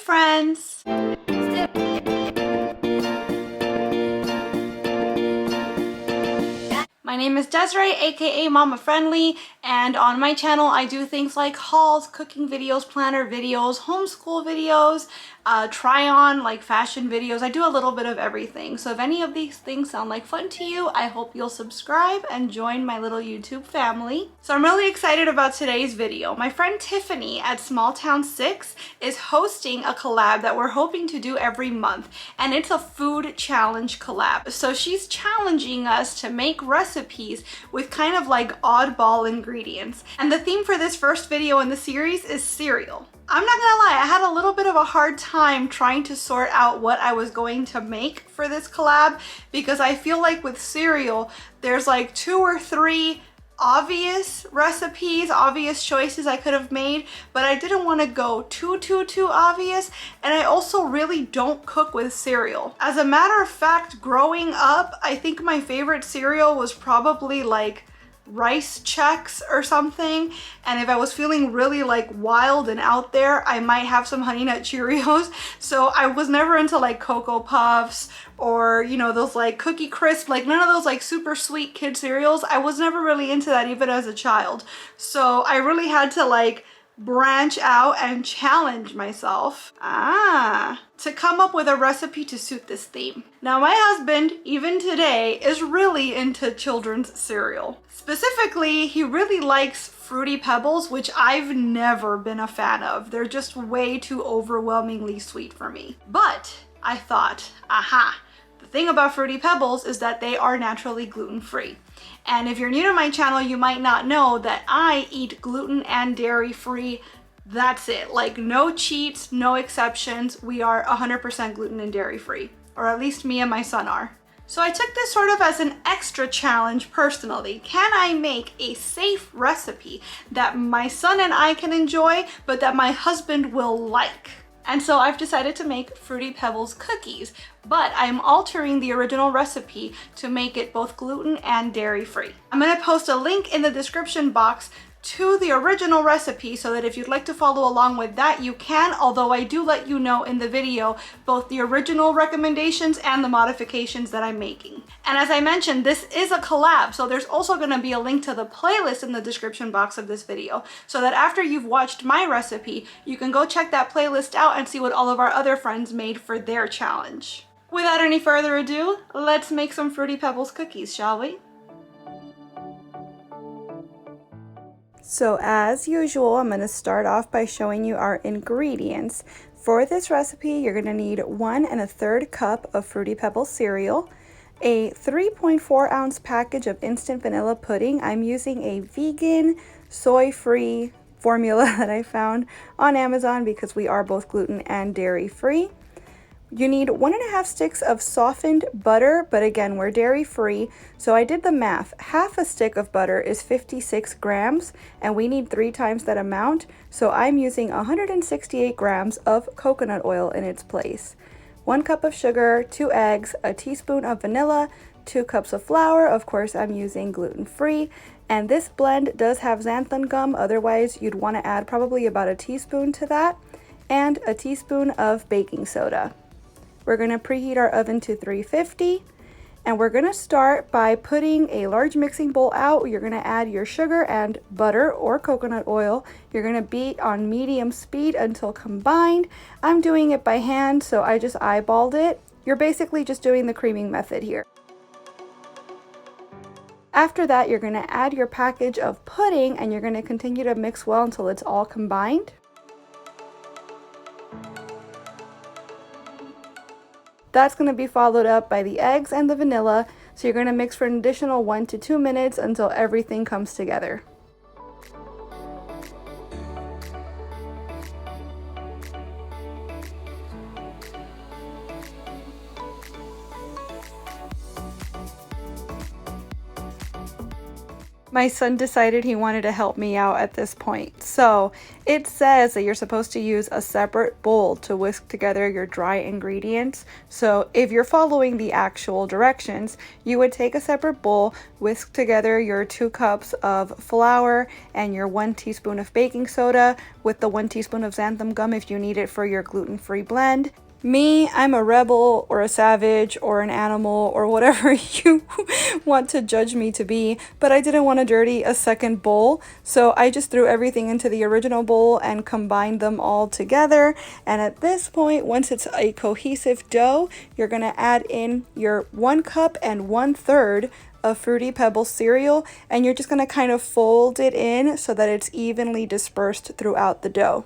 friends! My name is Desiree, aka Mama Friendly, and on my channel I do things like hauls, cooking videos, planner videos, homeschool videos, try on like fashion videos. I do a little bit of everything. So if any of these things sound like fun to you, I hope you'll subscribe and join my little YouTube family. So I'm really excited about today's video. My friend Tiffany at Small Town 6 is hosting a collab that we're hoping to do every month, and it's a food challenge collab. So she's challenging us to make recipes with kind of like oddball ingredients. And the theme for this first video in the series is cereal. I'm not gonna lie, I had a little bit of a hard time trying to sort out what I was going to make for this collab, because I feel like with cereal, there's like 2 or 3 obvious recipes, obvious choices I could have made, but I didn't want to go too obvious, and I also really don't cook with cereal. As a matter of fact, growing up, I think my favorite cereal was probably like Rice Chex or something, and if I was feeling really like wild and out there, I might have some Honey Nut Cheerios. So I was never into like Cocoa Puffs or, you know, those like Cookie Crisp, like none of those like super sweet kid cereals. I was never really into that even as a child. So I really had to like branch out and challenge myself to come up with a recipe to suit this theme. Now my husband, even today, is really into children's cereal. Specifically, he really likes Fruity Pebbles, which I've never been a fan of. They're just way too overwhelmingly sweet for me. But I thought, the thing about Fruity Pebbles is that they are naturally gluten-free. And if you're new to my channel, you might not know that I eat gluten and dairy-free. That's it. Like no cheats, no exceptions. We are 100% gluten and dairy-free, or at least me and my son are. So I took this sort of as an extra challenge personally. Can I make a safe recipe that my son and I can enjoy, but that my husband will like? And so I've decided to make Fruity Pebbles cookies, but I'm altering the original recipe to make it both gluten and dairy free. I'm gonna post a link in the description box to the original recipe so that if you'd like to follow along with that, you can, although I do let you know in the video both the original recommendations and the modifications that I'm making. And as I mentioned, this is a collab, so there's also going to be a link to the playlist in the description box of this video, so that after you've watched my recipe, you can go check that playlist out and see what all of our other friends made for their challenge. Without any further ado, let's make some Fruity Pebbles cookies, shall we? So as usual, I'm going to start off by showing you our ingredients. For this recipe, you're going to need 1 1/3 cup of Fruity Pebbles cereal, a 3.4 ounce package of instant vanilla pudding. I'm using a vegan, soy-free formula that I found on Amazon because we are both gluten and dairy free. You need 1 1/2 sticks of softened butter, but again, we're dairy free, so I did the math. Half a stick of butter is 56 grams, and we need 3 times that amount, so I'm using 168 grams of coconut oil in its place. 1 cup of sugar, 2 eggs, a teaspoon of vanilla, 2 cups of flour. Of course, I'm using gluten-free, and this blend does have xanthan gum, otherwise you'd want to add probably about a teaspoon to that, and a teaspoon of baking soda. We're going to preheat our oven to 350, and we're going to start by putting a large mixing bowl out. You're going to add your sugar and butter or coconut oil. You're going to beat on medium speed until combined. I'm doing it by hand, so I just eyeballed it. You're basically just doing the creaming method here. After that, you're going to add your package of pudding, and you're going to continue to mix well until it's all combined. That's going to be followed up by the eggs and the vanilla, so you're going to mix for an additional 1 to 2 minutes until everything comes together. My son decided he wanted to help me out at this point. So it says that you're supposed to use a separate bowl to whisk together your dry ingredients. So if you're following the actual directions, you would take a separate bowl, whisk together your 2 cups of flour and your 1 teaspoon of baking soda with the 1 teaspoon of xanthan gum if you need it for your gluten-free blend. Me, I'm a rebel or a savage or an animal or whatever you want to judge me to be, but I didn't want to dirty a second bowl, so I just threw everything into the original bowl and combined them all together. And at this point, once it's a cohesive dough, you're going to add in your 1 cup and 1/3 of Fruity Pebbles cereal, and you're just going to kind of fold it in so that it's evenly dispersed throughout the dough.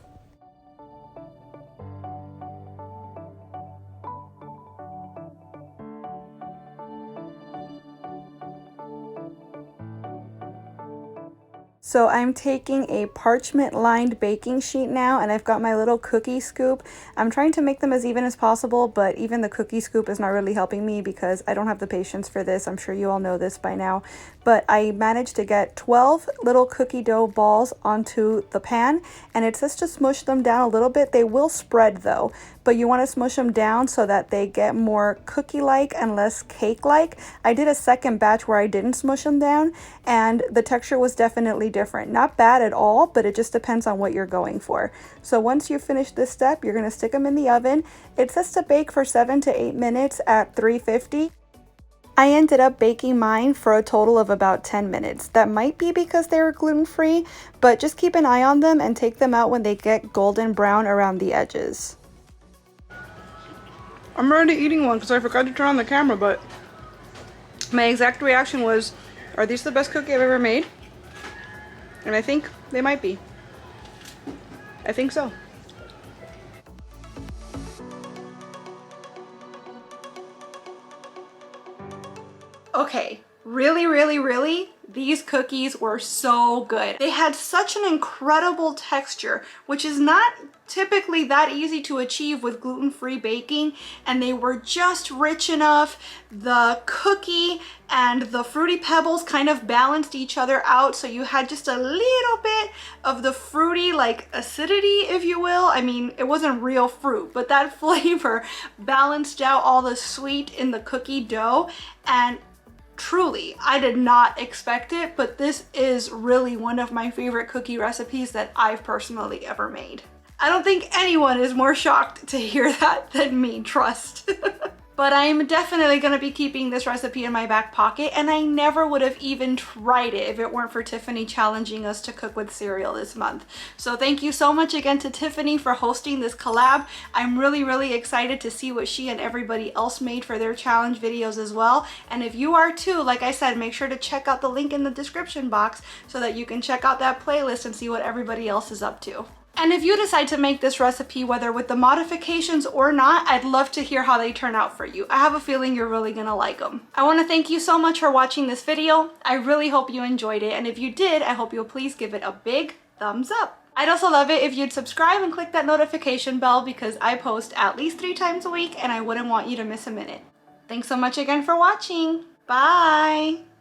So I'm taking a parchment lined baking sheet now, and I've got my little cookie scoop. I'm trying to make them as even as possible, but even the cookie scoop is not really helping me because I don't have the patience for this. I'm sure you all know this by now. But I managed to get 12 little cookie dough balls onto the pan, and it says to smush them down a little bit. They will spread though, but you want to smush them down so that they get more cookie-like and less cake-like. I did a second batch where I didn't smush them down, and the texture was definitely different. Not bad at all, but it just depends on what you're going for. So once you finish this step, you're going to stick them in the oven. It says to bake for 7 to 8 minutes at 350. I ended up baking mine for a total of about 10 minutes. That might be because they were gluten-free, but just keep an eye on them and take them out when they get golden brown around the edges. I'm already eating one because I forgot to turn on the camera, but my exact reaction was, are these the best cookie I've ever made? And I think they might be. I think so. Okay, really, these cookies were so good. They had such an incredible texture, which is not typically that easy to achieve with gluten-free baking, and they were just rich enough. The cookie and the Fruity Pebbles kind of balanced each other out, so you had just a little bit of the fruity, like acidity, if you will. I mean, it wasn't real fruit, but that flavor balanced out all the sweet in the cookie dough. And truly, I did not expect it, but this is really one of my favorite cookie recipes that I've personally ever made. I don't think anyone is more shocked to hear that than me, trust. But I'm definitely gonna be keeping this recipe in my back pocket, and I never would have even tried it if it weren't for Tiffany challenging us to cook with cereal this month. So thank you so much again to Tiffany for hosting this collab. I'm really excited to see what she and everybody else made for their challenge videos as well. And if you are too, like I said, make sure to check out the link in the description box so that you can check out that playlist and see what everybody else is up to. And if you decide to make this recipe, whether with the modifications or not, I'd love to hear how they turn out for you. I have a feeling you're really gonna like them. I wanna thank you so much for watching this video. I really hope you enjoyed it, and if you did, I hope you'll please give it a big thumbs up. I'd also love it if you'd subscribe and click that notification bell because I post at least 3 times a week and I wouldn't want you to miss a minute. Thanks so much again for watching. Bye!